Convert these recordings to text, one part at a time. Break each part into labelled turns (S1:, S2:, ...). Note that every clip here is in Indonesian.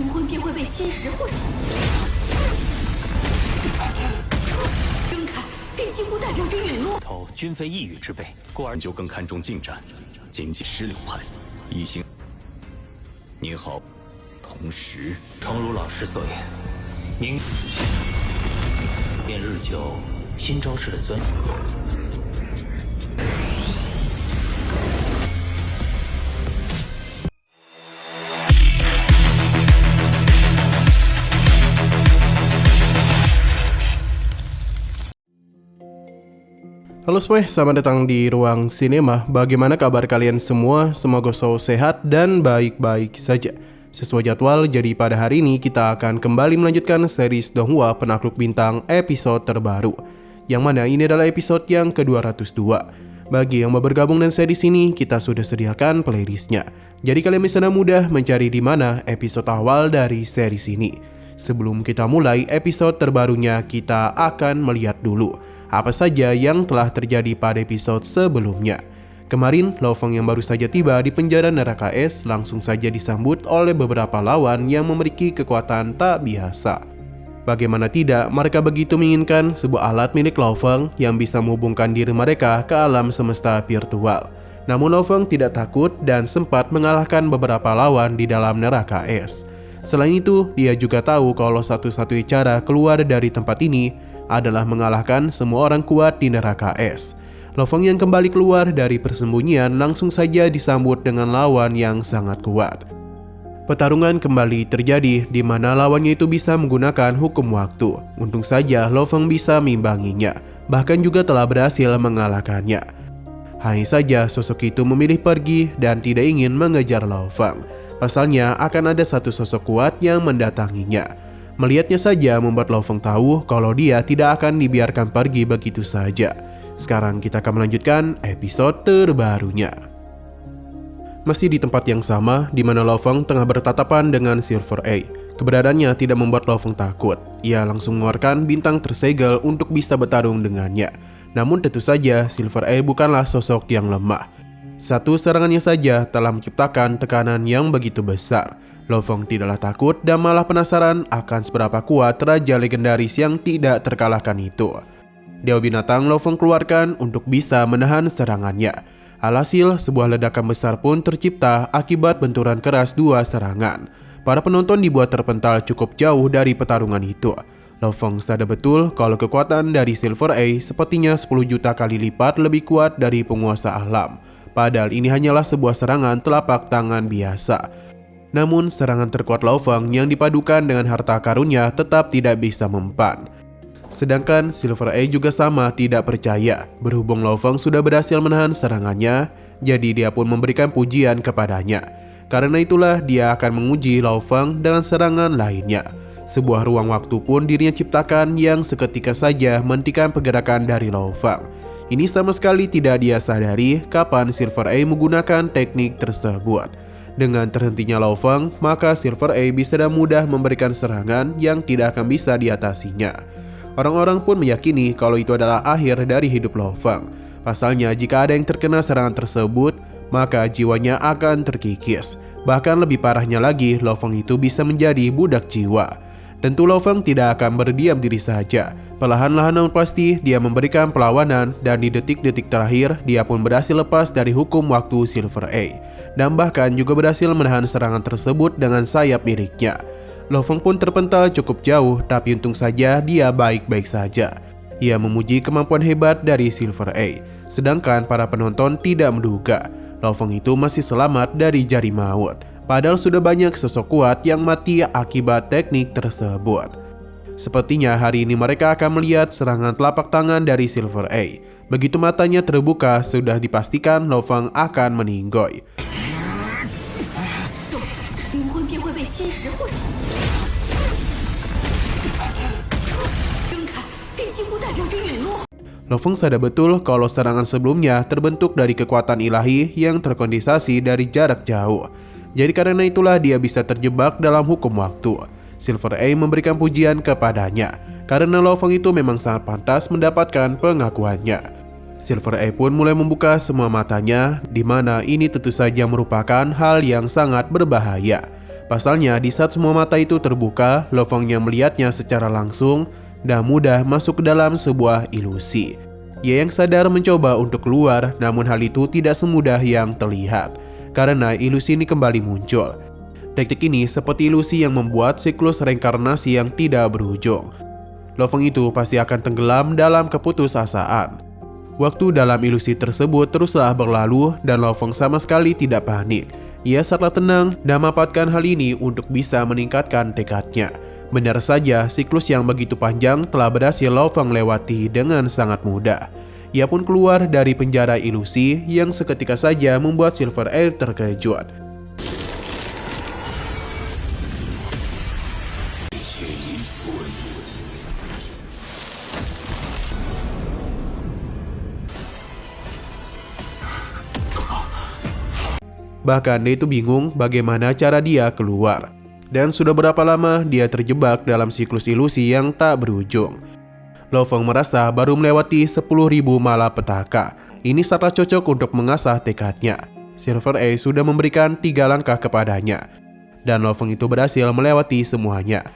S1: 灵魂便会被侵蚀或是睁开，便几乎代表着陨落。
S2: 头均非一羽之辈，故而就更看重近战，谨记石榴派一行。你好，同时，
S3: 诚如老师所言，明便日久，新招式的尊。
S4: Halo semuanya, selamat datang di Ruang Sinema. Bagaimana kabar kalian semua? Semoga selalu sehat dan baik-baik saja. Sesuai jadwal, jadi pada hari ini kita akan kembali melanjutkan series Donghua Penakluk Bintang episode terbaru. Yang mana ini adalah episode yang ke-202. Bagi yang mau bergabung dengan series ini, kita sudah sediakan playlistnya. Jadi kalian bisa mudah mencari di mana episode awal dari series ini. Sebelum kita mulai episode terbarunya, kita akan melihat dulu apa saja yang telah terjadi pada episode sebelumnya. Kemarin, Lo Feng yang baru saja tiba di penjara neraka es langsung saja disambut oleh beberapa lawan yang memiliki kekuatan tak biasa. Bagaimana tidak, mereka begitu menginginkan sebuah alat milik Lo Feng yang bisa menghubungkan diri mereka ke alam semesta virtual. Namun Lo Feng tidak takut dan sempat mengalahkan beberapa lawan di dalam neraka es. Selain itu, dia juga tahu kalau satu-satunya cara keluar dari tempat ini adalah mengalahkan semua orang kuat di neraka es. Lo Feng yang kembali keluar dari persembunyian langsung saja disambut dengan lawan yang sangat kuat. Pertarungan kembali terjadi di mana lawannya itu bisa menggunakan hukum waktu. Untung saja Lo Feng bisa mengimbanginya, bahkan juga telah berhasil mengalahkannya. Hanya saja sosok itu memilih pergi dan tidak ingin mengejar Lo Feng. Pasalnya akan ada satu sosok kuat yang mendatanginya. Melihatnya saja membuat Lo Feng tahu kalau dia tidak akan dibiarkan pergi begitu saja. Sekarang kita akan melanjutkan episode terbarunya. Masih di tempat yang sama, di mana Lo Feng tengah bertatapan dengan Silver A. Keberadaannya tidak membuat Lo Feng takut. Ia langsung mengeluarkan bintang tersegel untuk bisa bertarung dengannya. Namun tentu saja Silver A bukanlah sosok yang lemah. Satu serangannya saja telah menciptakan tekanan yang begitu besar. Lo Feng tidaklah takut dan malah penasaran akan seberapa kuat raja legendaris yang tidak terkalahkan itu. Dewa binatang Lo Feng keluarkan untuk bisa menahan serangannya. Alhasil, sebuah ledakan besar pun tercipta akibat benturan keras dua serangan. Para penonton dibuat terpental cukup jauh dari pertarungan itu. Lo Feng sadar betul kalau kekuatan dari Silver A sepertinya 10 juta kali lipat lebih kuat dari penguasa alam. Padahal ini hanyalah sebuah serangan telapak tangan biasa. Namun serangan terkuat Lo Feng yang dipadukan dengan harta karunnya tetap tidak bisa mempan. Sedangkan Silver A juga sama tidak percaya. Berhubung Lo Feng sudah berhasil menahan serangannya, jadi dia pun memberikan pujian kepadanya. Karena itulah dia akan menguji Lo Feng dengan serangan lainnya. Sebuah ruang waktu pun dirinya ciptakan yang seketika saja menghentikan pergerakan dari Lo Feng. Ini sama sekali tidak dia sadari kapan Silver A menggunakan teknik tersebut. Dengan terhentinya Lo Feng, maka Silver A bisa dengan mudah memberikan serangan yang tidak akan bisa diatasinya. Orang-orang pun meyakini kalau itu adalah akhir dari hidup Lo Feng. Pasalnya jika ada yang terkena serangan tersebut, maka jiwanya akan terkikis. Bahkan lebih parahnya lagi, Lo Feng itu bisa menjadi budak jiwa. Tentu Lo Feng tidak akan berdiam diri saja. Perlahan-lahan namun pasti dia memberikan perlawanan dan di detik-detik terakhir dia pun berhasil lepas dari hukum waktu Silver A. Dan bahkan juga berhasil menahan serangan tersebut dengan sayap miliknya. Lo Feng pun terpental cukup jauh, tapi untung saja dia baik-baik saja. Ia memuji kemampuan hebat dari Silver A. Sedangkan para penonton tidak menduga Lo Feng itu masih selamat dari jari maut. Padahal sudah banyak sosok kuat yang mati akibat teknik tersebut. Sepertinya hari ini mereka akan melihat serangan telapak tangan dari Silver A. Begitu matanya terbuka, sudah dipastikan Lo Feng akan meninggoy. Lo Feng sadar betul kalau serangan sebelumnya terbentuk dari kekuatan ilahi yang terkondensasi dari jarak jauh. Jadi karena itulah dia bisa terjebak dalam hukum waktu. Silver A memberikan pujian kepadanya karena Lo Feng itu memang sangat pantas mendapatkan pengakuannya. Silver A pun mulai membuka semua matanya, di mana ini tentu saja merupakan hal yang sangat berbahaya. Pasalnya, di saat semua mata itu terbuka, Lo Feng yang melihatnya secara langsung dan mudah masuk ke dalam sebuah ilusi. Ia yang sadar mencoba untuk keluar, namun hal itu tidak semudah yang terlihat, karena ilusi ini kembali muncul. Teknik ini seperti ilusi yang membuat siklus reinkarnasi yang tidak berujung. Lo Feng itu pasti akan tenggelam dalam keputusasaan. Waktu dalam ilusi tersebut teruslah berlalu dan Lo Feng sama sekali tidak panik. Ia sangatlah tenang dan memanfaatkan hal ini untuk bisa meningkatkan tekadnya. Benar saja, siklus yang begitu panjang telah berhasil Lo Feng lewati dengan sangat mudah. Ia pun keluar dari penjara ilusi yang seketika saja membuat Silver Air terkejut. Bahkan dia itu bingung bagaimana cara dia keluar. Dan sudah berapa lama dia terjebak dalam siklus ilusi yang tak berujung. Lo Feng merasa baru melewati 10.000 malapetaka. Ini sangatlah cocok untuk mengasah tekadnya. Silver A sudah memberikan 3 langkah kepadanya. Dan Lo Feng itu berhasil melewati semuanya.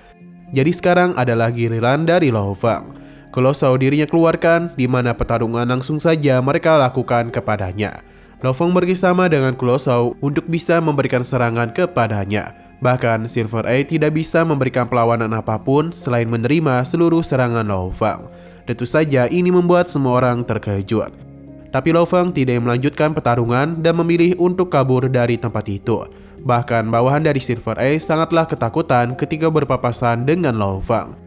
S4: Jadi sekarang adalah giliran dari Lo Feng. Kolosau dirinya keluarkan, di mana pertarungan langsung saja mereka lakukan kepadanya. Lo Feng bekerjasama dengan Kolosau untuk bisa memberikan serangan kepadanya. Bahkan Silver A tidak bisa memberikan perlawanan apapun selain menerima seluruh serangan Lo Feng. Tentu saja ini membuat semua orang terkejut. Tapi Lo Feng tidak melanjutkan pertarungan dan memilih untuk kabur dari tempat itu. Bahkan bawahan dari Silver A sangatlah ketakutan ketika berpapasan dengan Lo Feng.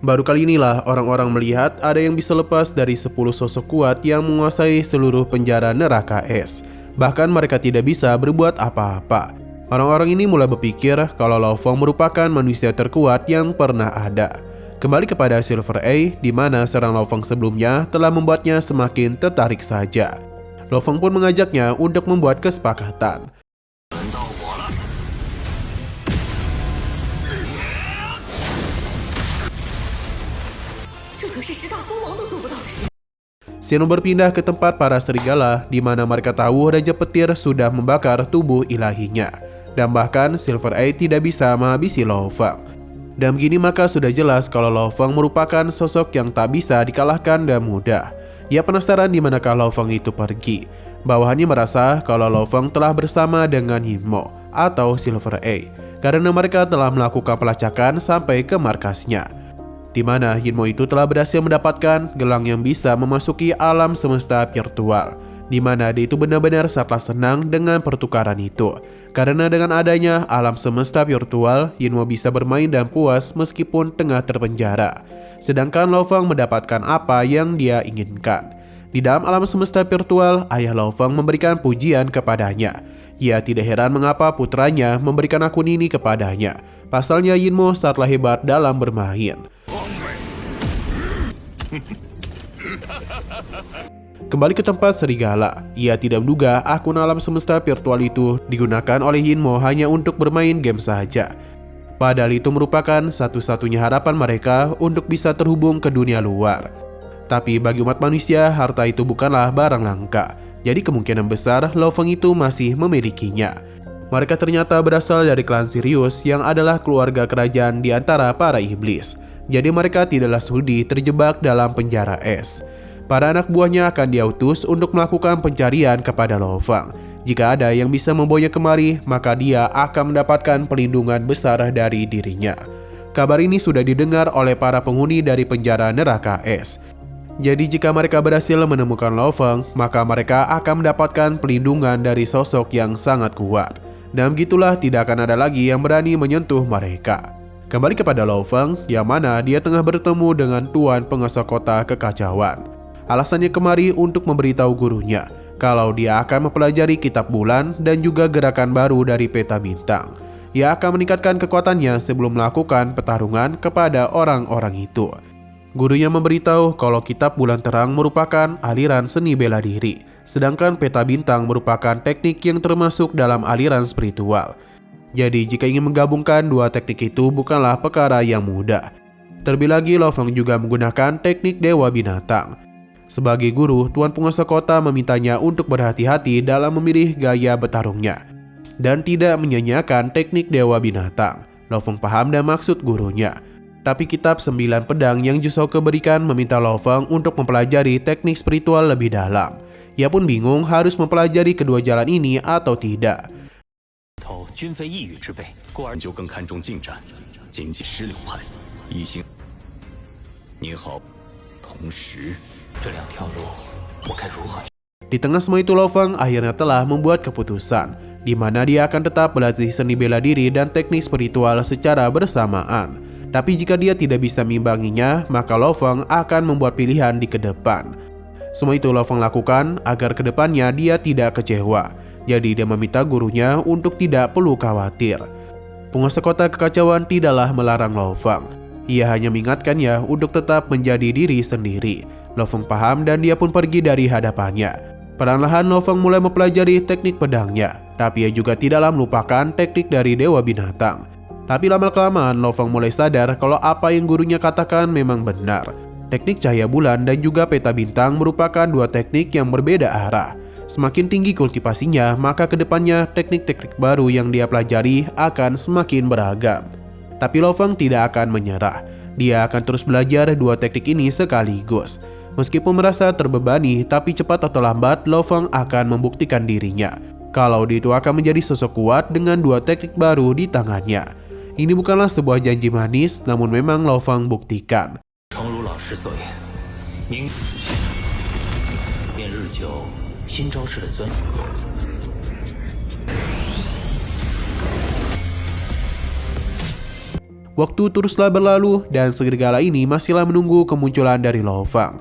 S4: Baru kali inilah orang-orang melihat ada yang bisa lepas dari 10 sosok kuat yang menguasai seluruh penjara neraka es. Bahkan mereka tidak bisa berbuat apa-apa. Orang-orang ini mulai berpikir kalau Lo Feng merupakan manusia terkuat yang pernah ada. Kembali kepada Silver A, di mana serang Lo Feng sebelumnya telah membuatnya semakin tertarik saja. Lo Feng pun mengajaknya untuk membuat kesepakatan. Xeno berpindah ke tempat para serigala, di mana mereka tahu Raja Petir sudah membakar tubuh ilahinya. Dan bahkan Silver A tidak bisa menghabisi Lo Feng. Dan begini maka sudah jelas kalau Lo Feng merupakan sosok yang tak bisa dikalahkan dan mudah. Ia penasaran di manakah Lo Feng itu pergi. Bawahannya merasa kalau Lo Feng telah bersama dengan Yinmo atau Silver A, karena mereka telah melakukan pelacakan sampai ke markasnya, di mana Yinmo itu telah berhasil mendapatkan gelang yang bisa memasuki alam semesta virtual, di mana dia itu benar-benar sangatlah senang dengan pertukaran itu. Karena dengan adanya alam semesta virtual, Yinmo bisa bermain dan puas meskipun tengah terpenjara. Sedangkan Lo Feng mendapatkan apa yang dia inginkan. Di dalam alam semesta virtual, ayah Lo Feng memberikan pujian kepadanya. Ia tidak heran mengapa putranya memberikan akun ini kepadanya. Pasalnya Yinmo sangatlah hebat dalam bermain. Kembali ke tempat serigala, ia tidak menduga akun alam semesta virtual itu digunakan oleh Yinmo hanya untuk bermain game saja. Padahal itu merupakan satu-satunya harapan mereka untuk bisa terhubung ke dunia luar. Tapi bagi umat manusia, harta itu bukanlah barang langka. Jadi kemungkinan besar Lo Feng itu masih memilikinya. Mereka ternyata berasal dari klan Sirius yang adalah keluarga kerajaan di antara para iblis. Jadi mereka tidaklah sudi terjebak dalam penjara es. Para anak buahnya akan diutus untuk melakukan pencarian kepada Lo Feng. Jika ada yang bisa membawanya kemari, maka dia akan mendapatkan perlindungan besar dari dirinya. Kabar ini sudah didengar oleh para penghuni dari penjara neraka es. Jadi jika mereka berhasil menemukan Lo Feng, maka mereka akan mendapatkan perlindungan dari sosok yang sangat kuat. Dan begitulah tidak akan ada lagi yang berani menyentuh mereka. Kembali kepada Lo Feng, yang mana dia tengah bertemu dengan Tuan Penguasa Kota Kekacauan. Alasannya kemari untuk memberitahu gurunya kalau dia akan mempelajari kitab bulan dan juga gerakan baru dari peta bintang. Ia akan meningkatkan kekuatannya sebelum melakukan pertarungan kepada orang-orang itu. Gurunya memberitahu kalau kitab bulan terang merupakan aliran seni bela diri, sedangkan peta bintang merupakan teknik yang termasuk dalam aliran spiritual. Jadi jika ingin menggabungkan dua teknik itu bukanlah perkara yang mudah. Terlebih lagi Lo Feng juga menggunakan teknik Dewa Binatang. Sebagai guru, Tuan Penguasa Kota memintanya untuk berhati-hati dalam memilih gaya bertarungnya. dan tidak menyanyiakan teknik Dewa Binatang. Lo Feng paham dan maksud gurunya. Tapi kitab 9 pedang yang Ju Shouke berikan meminta Lo Feng untuk mempelajari teknik spiritual lebih dalam. Ia pun bingung harus mempelajari kedua jalan ini atau tidak.
S2: 均非一羽之辈，故而就更看重近战，谨记石榴派、一星。你好，同时
S3: 这两条路我该如何？
S4: Di tengah semua itu Lo Feng akhirnya telah membuat keputusan, di mana dia akan tetap berlatih seni bela diri dan teknik spiritual secara bersamaan. Tapi jika dia tidak bisa mengimbanginya, maka Lo Feng akan membuat pilihan di kedepan. Semua itu Lo Feng lakukan agar kedepannya dia tidak kecewa. Jadi dia meminta gurunya untuk tidak perlu khawatir. Penguasa kota kekacauan tidaklah melarang Lo Feng. Ia hanya mengingatkannya untuk tetap menjadi diri sendiri. Lo Feng paham dan dia pun pergi dari hadapannya. Perlahan-lahan Lo Feng mulai mempelajari teknik pedangnya, tapi ia juga tidaklah melupakan teknik dari Dewa Binatang. Tapi lama-kelamaan Lo Feng mulai sadar kalau apa yang gurunya katakan memang benar. Teknik cahaya bulan dan juga peta bintang merupakan dua teknik yang berbeda arah. Semakin tinggi kultivasinya, maka kedepannya teknik-teknik baru yang dia pelajari akan semakin beragam. Tapi Lo Feng tidak akan menyerah. Dia akan terus belajar dua teknik ini sekaligus. Meskipun merasa terbebani, tapi cepat atau lambat Lo Feng akan membuktikan dirinya kalau dia itu akan menjadi sosok kuat dengan dua teknik baru di tangannya. Ini bukanlah sebuah janji manis, namun memang Lo Feng buktikan.
S3: 诚如老师所言，明便日久，新招式的尊。
S4: Waktu teruslah berlalu dan serigala ini masihlah menunggu kemunculan dari Lo Feng.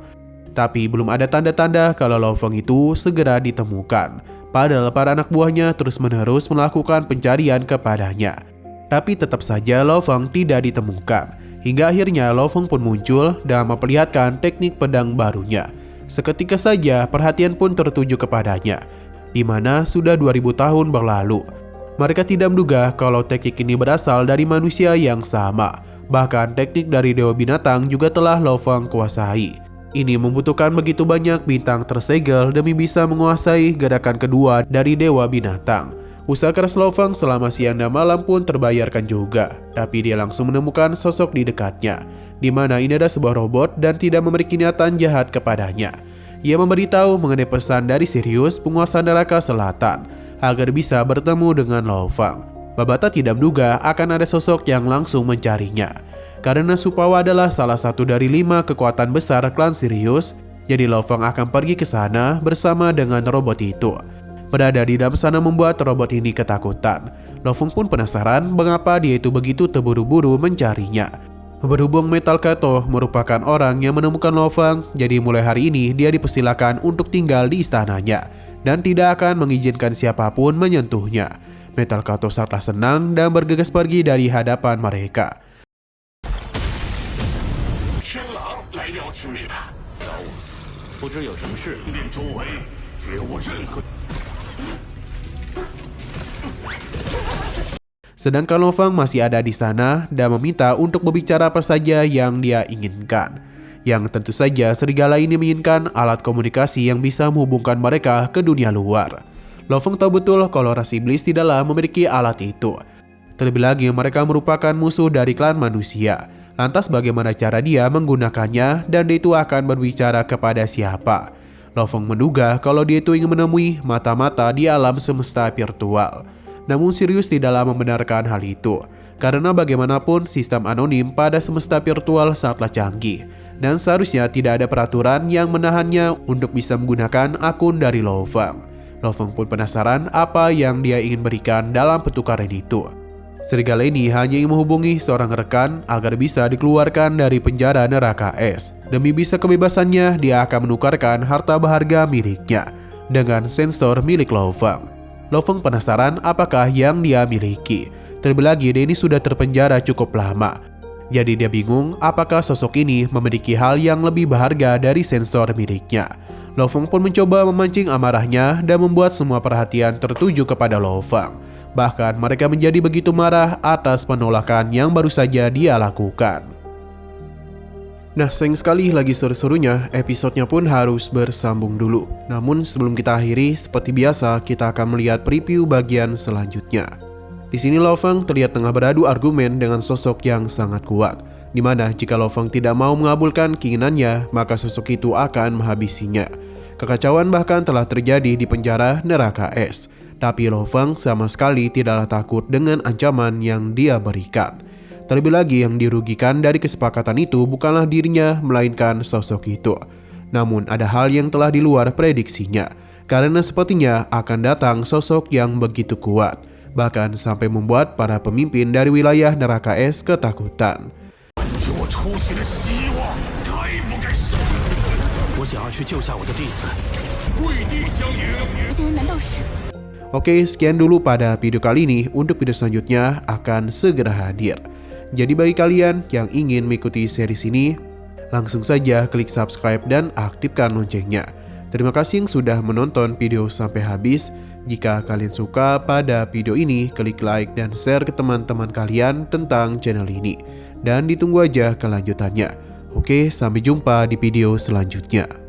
S4: Tapi belum ada tanda-tanda kalau Lo Feng itu segera ditemukan. Padahal para anak buahnya terus-menerus melakukan pencarian kepadanya. Tapi tetap saja Lo Feng tidak ditemukan. Hingga akhirnya Lo Feng pun muncul dan memperlihatkan teknik pedang barunya. Seketika saja perhatian pun tertuju kepadanya, di mana sudah 2000 tahun berlalu. Mereka tidak menduga kalau teknik ini berasal dari manusia yang sama. Bahkan teknik dari Dewa Binatang juga telah Lo Feng kuasai. Ini membutuhkan begitu banyak bintang tersegel demi bisa menguasai gerakan kedua dari Dewa Binatang. Usaha keras Lo Feng selama siang dan malam pun terbayarkan juga. Tapi dia langsung menemukan sosok di dekatnya, di mana ini ada sebuah robot dan tidak memiliki niatan jahat kepadanya. Ia memberitahu mengenai pesan dari Sirius, penguasa neraka selatan, agar bisa bertemu dengan Lo Feng. Babata tidak menduga akan ada sosok yang langsung mencarinya. Karena Supawa adalah salah satu dari 5 kekuatan besar klan Sirius, jadi Lo Feng akan pergi ke sana bersama dengan robot itu. Berada di dalam sana membuat robot ini ketakutan. Lo Feng pun penasaran mengapa dia itu begitu terburu-buru mencarinya. Berhubung Metal Kato merupakan orang yang menemukan Lo Feng, jadi mulai hari ini dia dipersilakan untuk tinggal di istananya dan tidak akan mengizinkan siapapun menyentuhnya. Metal Kato sangatlah senang dan bergegas pergi dari hadapan mereka. Sedangkan Lo Feng masih ada di sana dan meminta untuk berbicara apa saja yang dia inginkan. Yang tentu saja serigala ini menginginkan alat komunikasi yang bisa menghubungkan mereka ke dunia luar. Lo Feng tahu betul kalau ras iblis tidaklah memiliki alat itu. Terlebih lagi mereka merupakan musuh dari klan manusia. Lantas bagaimana cara dia menggunakannya dan dia itu akan berbicara kepada siapa? Lo Feng menduga kalau dia itu ingin menemui mata-mata di alam semesta virtual. Namun Sirius tidaklah membenarkan hal itu, karena bagaimanapun sistem anonim pada semesta virtual sangatlah canggih, dan seharusnya tidak ada peraturan yang menahannya untuk bisa menggunakan akun dari Lo Feng. Lo Feng pun penasaran apa yang dia ingin berikan dalam pertukaran itu. Serigala ini hanya ingin menghubungi seorang rekan agar bisa dikeluarkan dari penjara neraka es. Demi bisa kebebasannya, dia akan menukarkan harta berharga miliknya dengan sensor milik Lo Feng. Lo Feng penasaran apakah yang dia miliki. Terlebih lagi dia ini sudah terpenjara cukup lama. Jadi dia bingung apakah sosok ini memiliki hal yang lebih berharga dari sensor miliknya. Lo Feng pun mencoba memancing amarahnya dan membuat semua perhatian tertuju kepada Lo Feng. Bahkan mereka menjadi begitu marah atas penolakan yang baru saja dia lakukan. Nah, sayang sekali lagi seru-serunya, episodenya pun harus bersambung dulu. Namun sebelum kita akhiri, seperti biasa kita akan melihat preview bagian selanjutnya. Di sini Lo Feng terlihat tengah beradu argumen dengan sosok yang sangat kuat, di mana jika Lo Feng tidak mau mengabulkan keinginannya, maka sosok itu akan menghabisinya. Kekacauan bahkan telah terjadi di penjara neraka es, tapi Lo Feng sama sekali tidaklah takut dengan ancaman yang dia berikan. Terlebih lagi yang dirugikan dari kesepakatan itu bukanlah dirinya, melainkan sosok itu. Namun ada hal yang telah di luar prediksinya, karena sepertinya akan datang sosok yang begitu kuat, bahkan sampai membuat para pemimpin dari wilayah neraka es ketakutan. Oke, sekian dulu pada video kali ini. Untuk video selanjutnya akan segera hadir. Jadi bagi kalian yang ingin mengikuti series ini, langsung saja klik subscribe dan aktifkan loncengnya. Terima kasih yang sudah menonton video sampai habis. Jika kalian suka pada video ini, klik like dan share ke teman-teman kalian tentang channel ini. Dan ditunggu aja kelanjutannya. Oke, sampai jumpa di video selanjutnya.